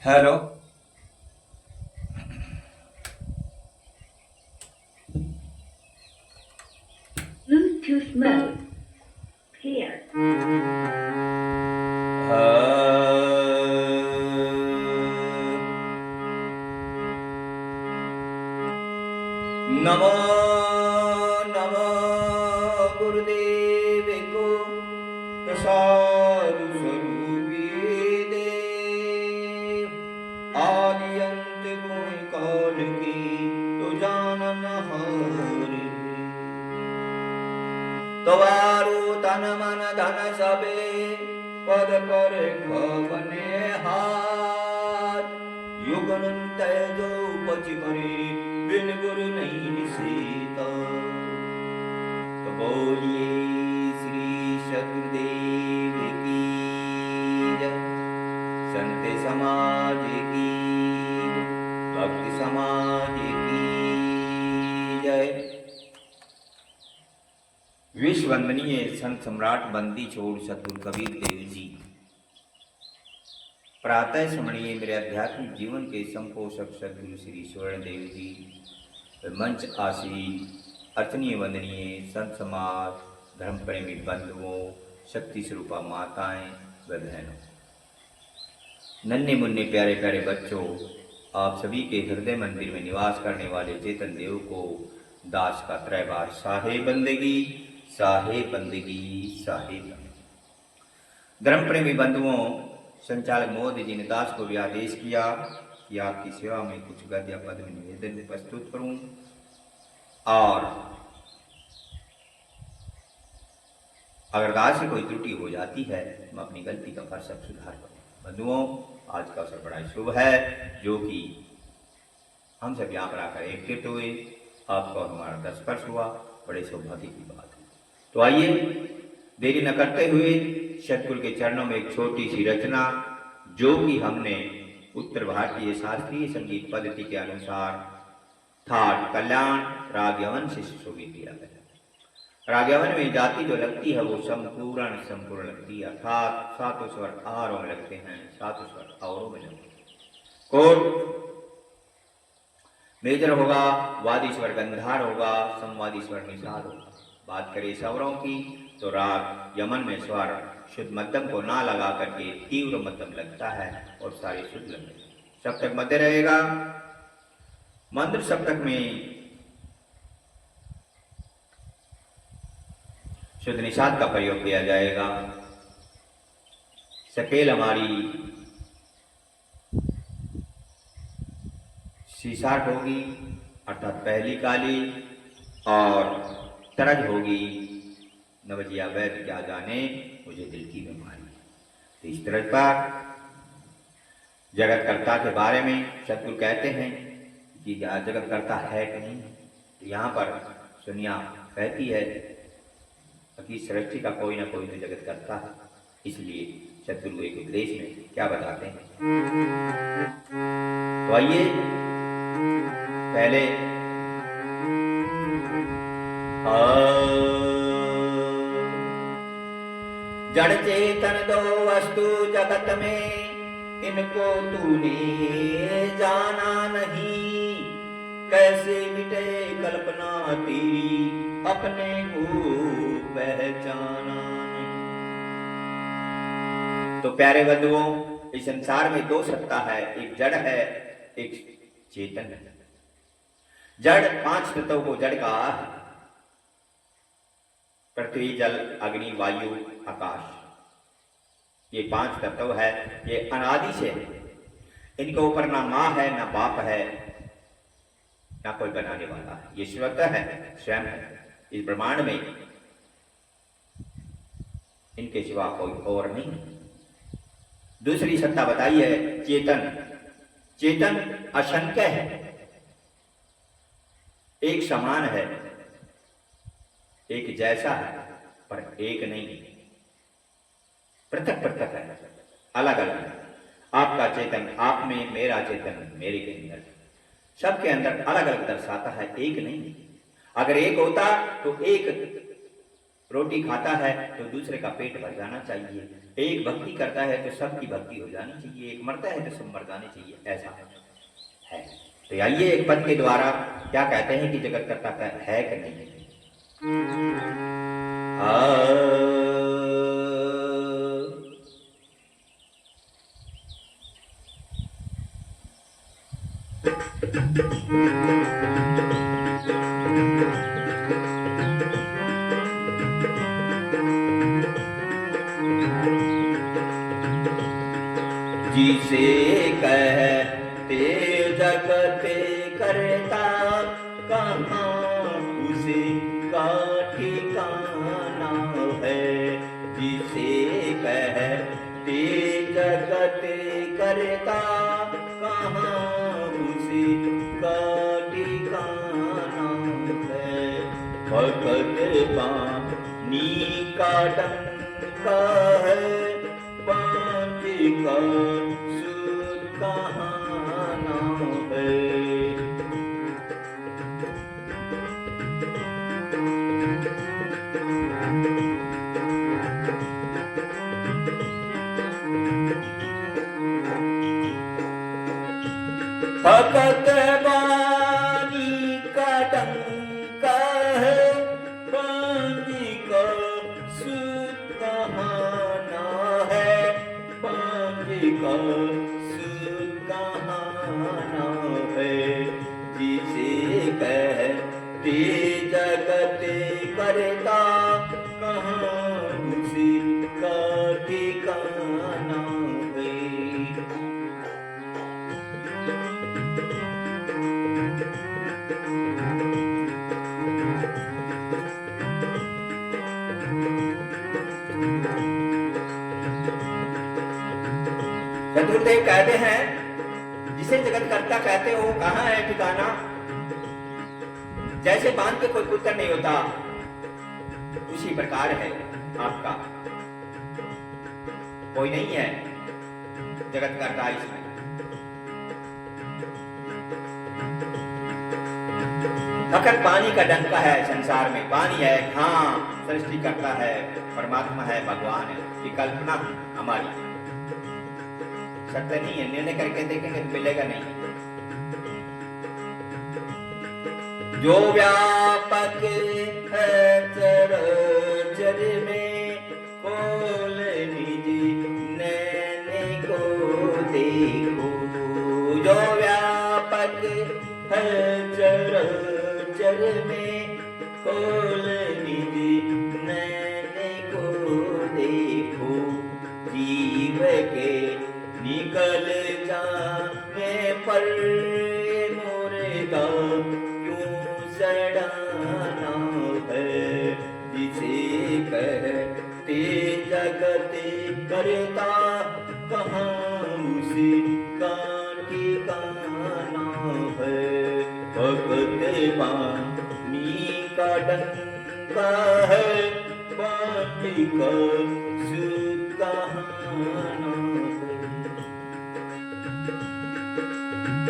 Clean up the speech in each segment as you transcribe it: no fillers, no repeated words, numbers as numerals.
Hello. Bluetooth mode. Pair. Namo Namo गुरुदेव को प्रसाद स्वरूपी देव आदि अंत गुण काल की तो जानन हार तवारो तन मन धन सबे पद पर खवने हार युगन तेजो पच करे बिन गुरु नहीं निसीता। तो बोलिए श्री सतगुरुदेव की जय, संत समाज की जय, भक्त समाज की जय। विश्व वंदनीय संत सम्राट बंदी छोड़ सतगुरु कबीर देव जी, प्रातः स्मरणीय मेरे आध्यात्मिक जीवन के संपोषक सदगुरु श्री स्वर्ण देव जी, मंच आसीन अर्चनीय वंदनीय संत समाज, धर्म प्रेमी बंधुओं, शक्ति स्वरूपा माताएं व बहनों, नन्हे मुन्ने प्यारे प्यारे बच्चों, आप सभी के हृदय मंदिर में निवास करने वाले चेतन देव को दास का त्रैबार साहे बंदगी, साहे बंदगी, साहे बंदगी। धर्म प्रेमी बंधुओं, संचालक महोदय जी ने दास को भी आदेश किया कि आपकी सेवा में कुछ गद्य या पद में निवेदन प्रस्तुत करूं, और अगर दास से कोई त्रुटि हो जाती है मैं अपनी गलती का भरसक सुधार करूं। बंधुओं, आज का अवसर बड़ा शुभ है, जो कि हम सब यहाँ पर आकर एकत्रित हुए, आपका और हमारा दस्पर्श हुआ, बड़े सौभाग्य की बात है। तो आइए देरी न करते हुए सतगुरु के चरणों में एक छोटी सी रचना, जो कि हमने उत्तर भारतीय शास्त्रीय संगीत पद्धति के अनुसार थाट कल्याण राग यवन से सुशोभित किया गया। राग यवन में जाति जो लगती है वो संपूर्ण लगती है, अर्थात सातों स्वर आहारों में लगते हैं, सातों स्वर औरों में लगते हैं। कोड मेजर होगा, वादी स्वर गंधार होगा, संवादी स्वर निषाद होगा। बात करें स्वरों की तो राग यमन में स्वर शुद्ध मध्यम को ना लगा करके तीव्र मध्यम लगता है और सारे शुद्ध लगते हैं। सप्तक मध्य रहेगा। मंत्र सप्तक में शुद्ध निषाद का प्रयोग किया जाएगा। सकेल हमारी सीसाट होगी, अर्थात पहली काली, और तरज होगी नवजिया वैद्य क्या जाने मुझे दिल की बीमारी। तो इस तरह पर जगतकर्ता के बारे में सतगुरु कहते हैं कि जगतकर्ता है कि नहीं। तो यहाँ पर सुनिया कहती है कि सृष्टि का कोई ना कोई तो जगतकर्ता है, इसलिए सतगुरु एक उपदेश में क्या बताते हैं। तो आइए पहले जड़ चेतन दो वस्तु जगत में, इनको तूने जाना नहीं, कैसे मिटे कल्पना तेरी, अपने को पहचाना नहीं। तो प्यारे बंधुओं, इस संसार में दो सत्ता है, एक जड़ है, एक चेतन है। जड़ पांच तत्वों को जड़ का है, पृथ्वी जल अग्नि वायु आकाश, ये पांच तत्व है, ये अनादि से है। इनके ऊपर ना माँ है, ना बाप है, ना कोई बनाने वाला है, ये स्वतः है, स्वयं है। इस ब्रह्मांड में इनके सिवा कोई और नहीं। दूसरी सत्ता बताई है चेतन। चेतन असंख्य है, एक समान है, एक जैसा है, पर एक नहीं, पृथक पृथक है, अलग अलग है। आपका चेतन आप में, मेरा चेतन मेरे के अंदर, सबके अंदर अलग अलग दर्शाता है, एक नहीं। अगर एक होता तो एक रोटी खाता है तो दूसरे का पेट भर जाना चाहिए, एक भक्ति करता है तो सबकी भक्ति हो जानी चाहिए, एक मरता है तो सब मर जाने चाहिए, ऐसा है। तो आइए एक पद के द्वारा क्या कहते हैं कि जगत कर्ता का है कि नहीं है। जिसे कहते जगते करता कहाँ उसे का ठिकाना है। जिसे कहते जगते करता कहाँ उसे का ठिकाना है। भगत पानी का डंका है, पानी का सुध कहाँ नाम है। भगत पानी का डंका है, पानी का सुध कहाँ नाम है। पानी का सुध कहाँ नाम है। जिसे कहते जगते करता कहाँ उसी का ठिकाना है। चतुर्देव कहते हैं जिसे जगत कर्ता कहते हो कहाँ है ठिकाना। जैसे बांध के कोई पुत्र नहीं होता उसी प्रकार है आपका कोई नहीं है जगत कर्ता। इसमें अगर पानी का डंका है संसार में, पानी है, हाँ सृष्टि करता है, परमात्मा है, भगवान है, ये कल्पना हमारी सत्य नहीं है। निर्णय करके देखेंगे तो मिलेगा नहीं। जो व्यापक है चराचर में, खोल निज नैन को देखो। जो व्यापक है चराचर में, खोल निज नैन को देखो। जीव के निकल जाने पर मुर्दा क्यों सड़ाना है। जिसे कहते जगते करता कहाँ उसे का ठिकाना है। भगत पानी का डंका है, पानी का सुध कहाँ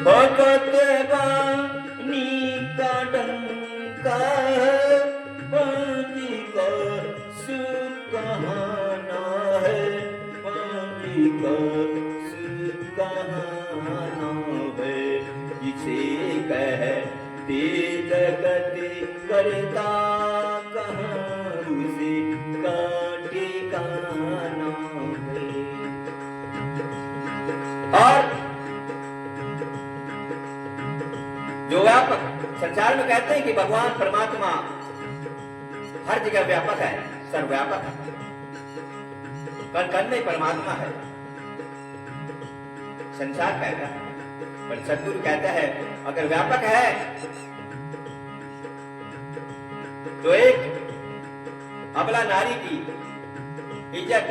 भगत पानी का डंका है, पानी का सुध कहाँ है। पानी का सुध कहाँ है। जिसे कहते जगत करता कहाँ उसे का ठिकाना है। और जो व्यापक संसार में कहते हैं कि भगवान परमात्मा हर जगह व्यापक है, सर्वव्यापक है, कण कण में परमात्मा है संसार कहता है। पर सद्गुरु कहता है अगर व्यापक है तो एक अबला नारी की इज्जत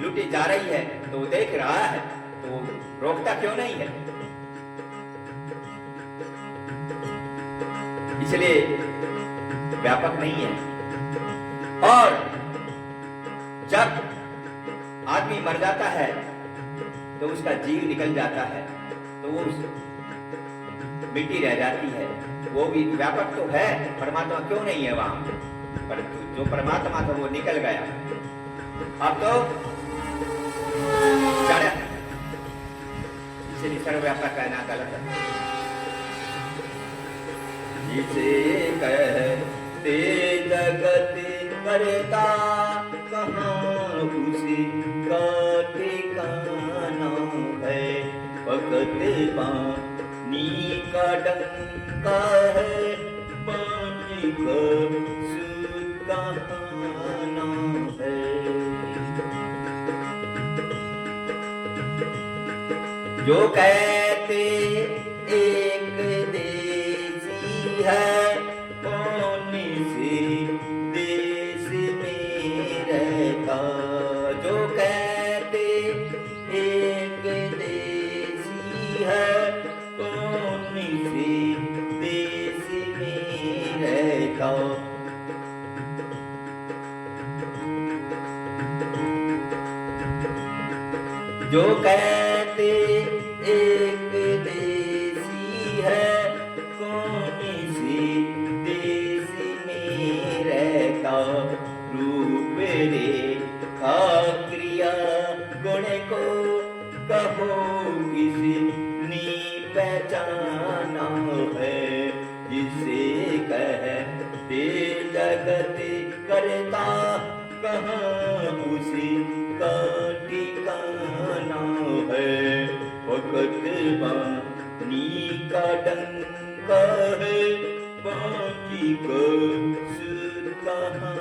लूटी जा रही है तो वो देख रहा है तो रोकता क्यों नहीं है। इसलिए व्यापक नहीं है। और जब आदमी मर जाता है तो उसका जीव निकल जाता है तो वो मिट्टी रह जाती है। वो भी व्यापक तो है, परमात्मा क्यों नहीं है वहां। परंतु जो परमात्मा था वो निकल गया। अब तो जड़, इसलिए सर्वव्यापक कहना गलत है। जिसे कहते जगत करता कहाँ उसी का ठिकाना है। भगत पानी का डंका है, पानी का सुकाना है। जो कहते एक देसी है, कौन से देश में रहता। जो कहते एक देसी है, कौन से देश में रहता। जो कहते एक देसी है, कौन सी देश में रहता। रूप रेखा क्रिया गुण को कहो किसने पहचाना है। जिसे कहते जगत करता कहाँ उसी का ठिकाना है। भगत पानी का डंका है, बाकी का सुकाना है।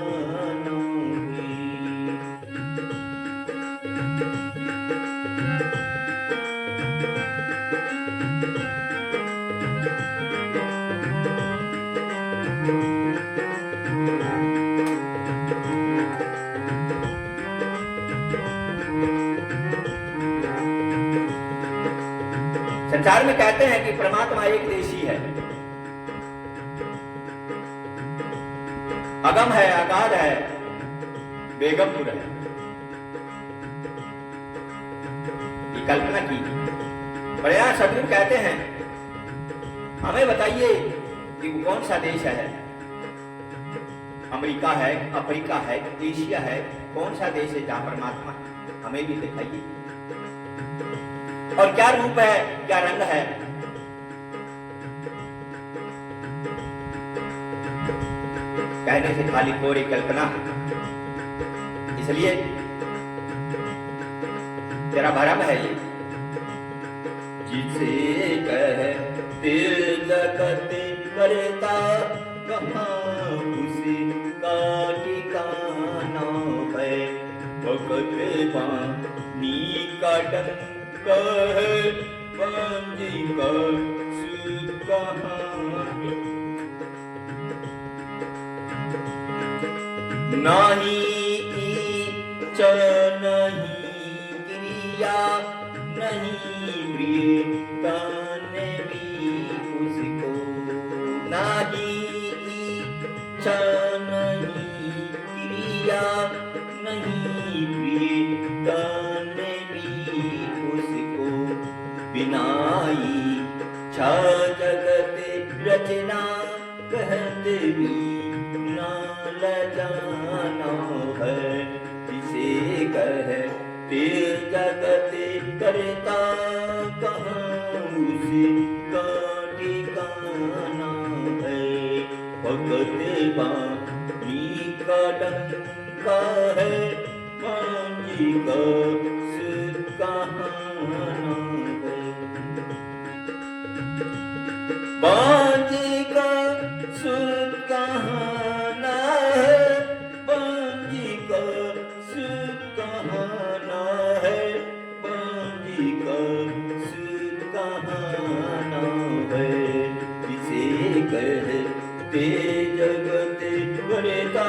संसार में कहते हैं कि परमात्मा एक देशी है, अगम है, अगाध है, बेगमपुर है। ये कल्पना की। पर यहाँ सदगुरु कहते हैं हमें बताइए कि वो कौन सा देश है। अमेरिका है, अफ्रीका है, एशिया है, कौन सा देश है जहां परमात्मा है? हमें भी दिखाइए। और क्या रूप है, क्या रंग है। कहने से खाली कोरी कल्पना, इसलिए तेरा भरम है ये। जिसे कहते जगत करता कहाँ उसी का ठिकाना है। भगत पानी का डंका है, पानी का सुकाना। नहीं इच्छा नहीं क्रिया, नहीं प्रियता भी उसको। नहीं इच्छा नहीं क्रिया, नहीं प्रियता भी उसको। बिना इच्छा जगत रचना कहते भी न जाना है। जिसे कहते जगत करता कहाँ उसी का ठिकाना है। भगत पानी का डंका है, पानी का सुकाना है। पानी का सुकाना है, पानी का सुकाना है, पानी का सुकाना है। जिसे कहते जगत करता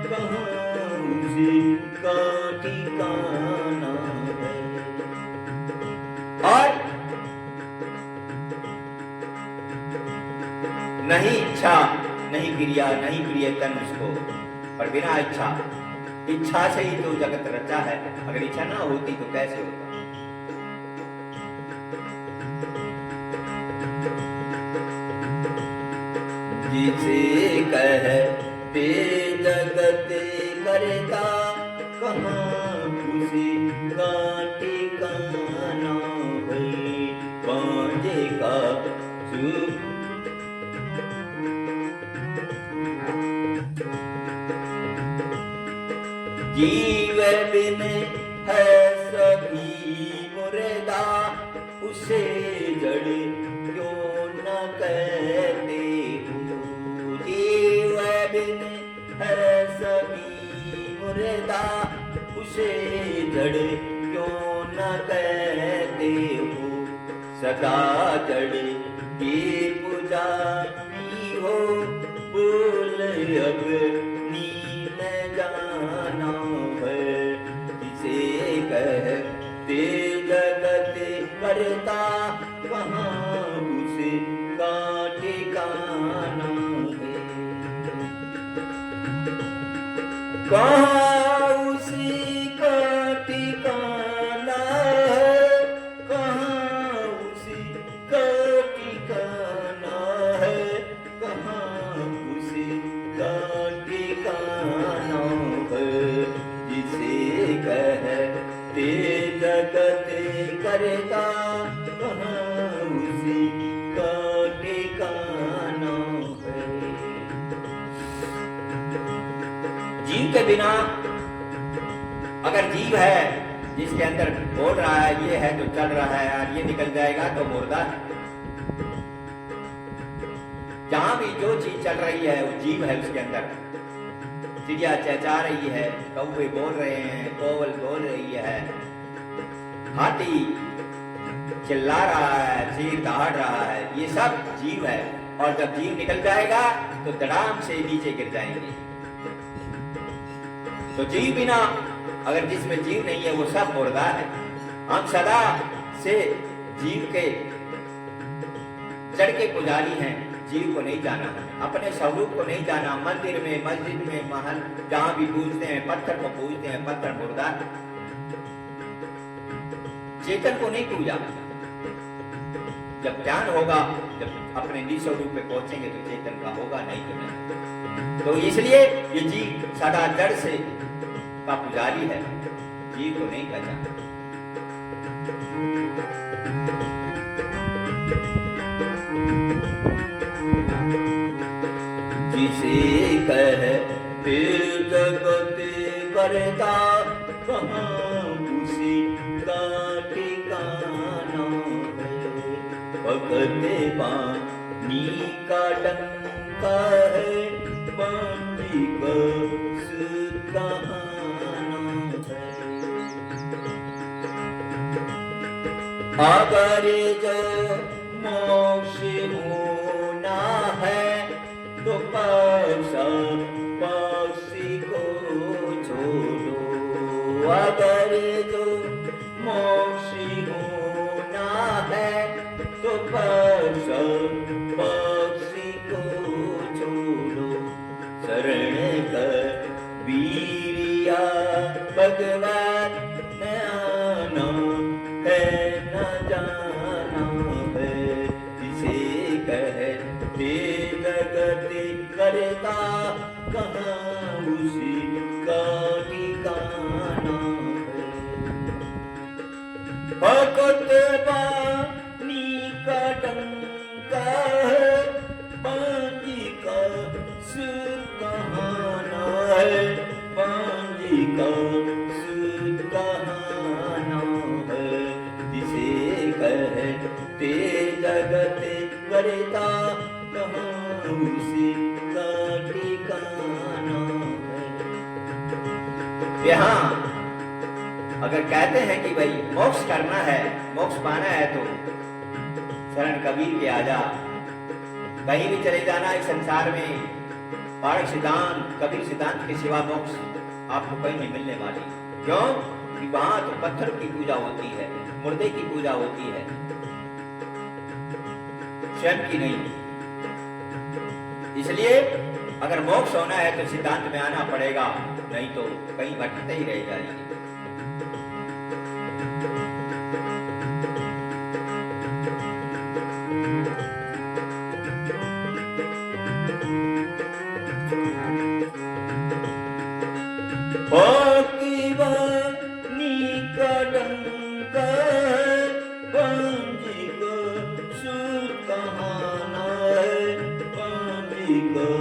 कहाँ उसी का ठिकाना है। और नहीं इच्छा नहीं क्रिया नहीं प्रियतन उसको। पर बिना इच्छा, इच्छा से ही तो जगत रचा है। अगर इच्छा ना होती तो कैसे होता। जिसे कहते ते जगत करता कहाँ उसी का ठिकाना है पांजे का सुख जीव बिन है सभी मुर्दा उसे जड़ क्यों न कहते हो जीव बिन है सभी मुर्दा उसे जड़ क्यों न कहते हो सदा जड़ की पुजारी हो बोल अब नील जाना है जिसे कहते जगत करता कहाँ उसका ठिकाना है कहाँ उसी का ठिकाना है कहाँ उसी का ठिकाना है कहाँ उसी का ठिकाना है जिसे कहते जगत करता कहाँ उसी का ठिकाना है जीव के बिना अगर जीव है जिसके अंदर बोल रहा है ये है तो चल रहा है और ये निकल जाएगा तो मुर्दा है जहां भी जो चीज चल रही है वो जीव है उसके अंदर चिड़िया चहचा रही है कौवे बोल रहे हैं कोवल बोल रही है हाथी चिल्ला रहा है शेर दहाड़ रहा है ये सब जीव है और जब जीव निकल जाएगा तो धड़ाम से नीचे गिर जाएंगे तो जीव बिना अगर जिसमें जीव नहीं है वो सब मुर्दा है हम सदा से जीव के जड़ के पुजारी हैं जीव को नहीं जाना अपने स्वरूप को नहीं जाना मंदिर में मस्जिद में महल जहां भी पूजते हैं पत्थर को पूजते हैं पत्थर मुर्दा चेतन को नहीं पूजा जब ध्यान होगा जब अपने निस्वरूप पे पहुंचेंगे तो चेतन का होगा नहीं तो नहीं तो इसलिए ये जीव सदा जड़ से का पुजारी है जीव को नहीं पहचाना जिसे कहते जगत करता कहाँ उसी का ठिकाना है भगते पानी का डंका है पानी का सुकहाना है अगर जो मोक्ष होना है तो पासी को छोड़ो अगर जो मोक्षी होना है तो पासी को छोड़ो शरण कर वीरिया भगवान आना है न जाना है जिसे कहते जगत करता कहाँ उसी का ठिकाना है भगत पानी का डंका है पानी का सुकहाना है पानी का सुकहाना है जिसे कहते जगत करता कहाँ उसी का ठिकाना है यहाँ अगर कहते हैं कि भाई मोक्ष करना है मोक्ष पाना है तो शरण कबीर के आजा कहीं भी चले जाना इस संसार में पारक सिद्धांत कबीर सिद्धांत के सिवा मोक्ष आपको कहीं नहीं मिलने वाली क्यों कि वहां तो पत्थर की पूजा होती है मुर्दे की पूजा होती है स्वयं की नहीं इसलिए अगर मोक्ष होना है तो सिद्धांत में आना पड़ेगा नहीं तो कहीं भटकते ही रह जाएंगे का